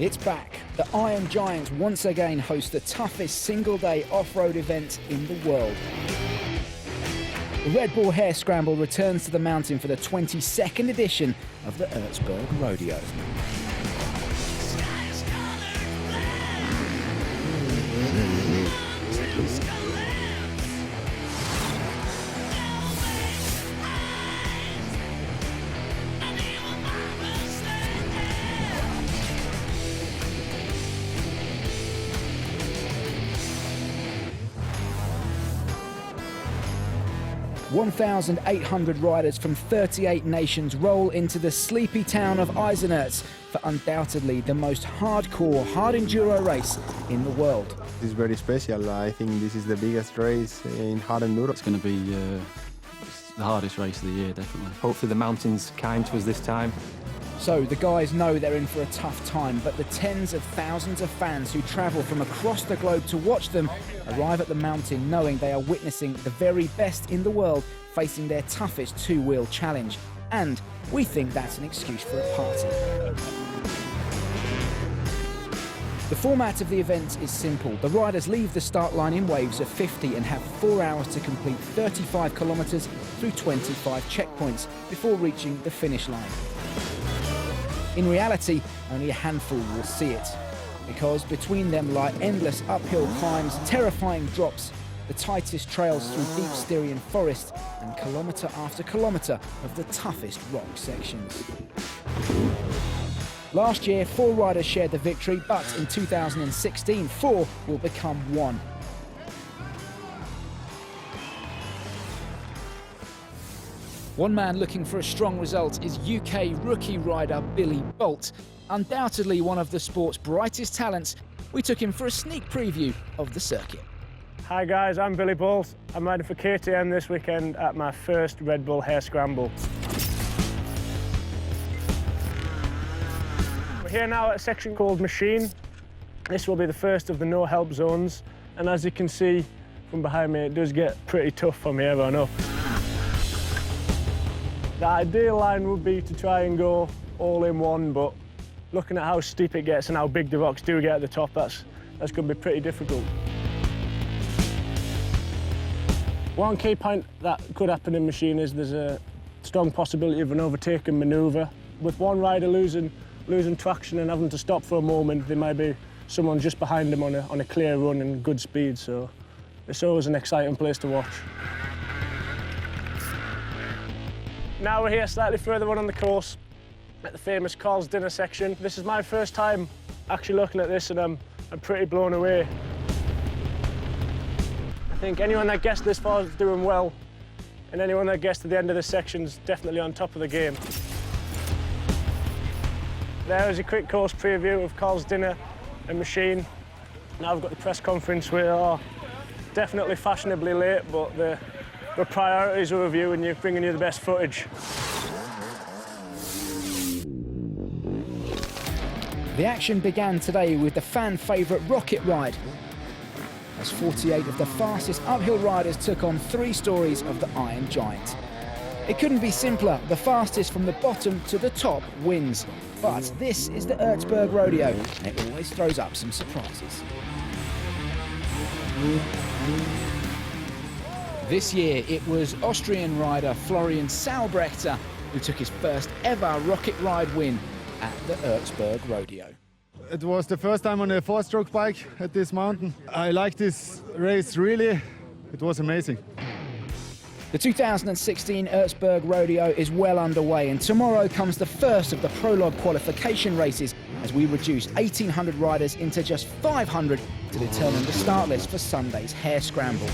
It's back. The Iron Giants once again host the toughest single-day off-road event in the world. The Red Bull Hare Scramble returns to the mountain for the 22nd edition of the Erzbergrodeo. 1,800 riders from 38 nations roll into the sleepy town of Eisenerz for undoubtedly the most hardcore hard enduro race in the world. It's very special. I think this is the biggest race in Hard Enduro. It's going to be the hardest race of the year, definitely. Hopefully the mountain's kind to us this time. So the guys know they're in for a tough time, but the tens of thousands of fans who travel from across the globe to watch them arrive at the mountain knowing they are witnessing the very best in the world facing their toughest two-wheel challenge. And we think that's an excuse for a party. The format of the event is simple. The riders leave the start line in waves of 50 and have 4 hours to complete 35 kilometres through 25 checkpoints before reaching the finish line. In reality, only a handful will see it, because between them lie endless uphill climbs, terrifying drops, the tightest trails through deep Styrian forest, and kilometre after kilometre of the toughest rock sections. Last year, 4 riders shared the victory, but in 2016, 4 will become 1. One man looking for a strong result is UK rookie rider Billy Bolt. Undoubtedly one of the sport's brightest talents, we took him for a sneak preview of the circuit. Hi guys, I'm Billy Bolt. I'm riding for KTM this weekend at my first Red Bull Hare Scramble. We're here now at a section called Machine. This will be the first of the no-help zones, and as you can see from behind me, it does get pretty tough from here on up. The ideal line would be to try and go all in one, but looking at how steep it gets and how big the rocks do get at the top, that's going to be pretty difficult. One key point that could happen in Machine is there's a strong possibility of an overtaking manoeuvre. With one rider losing traction and having to stop for a moment, there might be someone just behind them on a clear run and good speed, so it's always an exciting place to watch. Now we're here slightly further on the course at the famous Carl's Dinner section. This is my first time actually looking at this, and I'm pretty blown away. I think anyone that gets this far is doing well, and anyone that gets to the end of this section is definitely on top of the game. There is a quick course preview of Carl's Dinner and Machine. Now we've got the press conference. We are definitely fashionably late, but the priorities are with you and you're bringing you the best footage. The action began today with the fan favourite rocket ride, as 48 of the fastest uphill riders took on 3 stories of the Iron Giant. It couldn't be simpler. The fastest from the bottom to the top wins. But this is the Erzbergrodeo, and it always throws up some surprises. This year, it was Austrian rider Florian Sauerbrechter who took his first ever rocket ride win at the Erzbergrodeo. It was the first time on a 4-stroke bike at this mountain. I liked this race really. It was amazing. The 2016 Erzbergrodeo is well underway, and tomorrow comes the first of the prologue qualification races as we reduce 1,800 riders into just 500 to determine the start list for Sunday's Hare Scramble.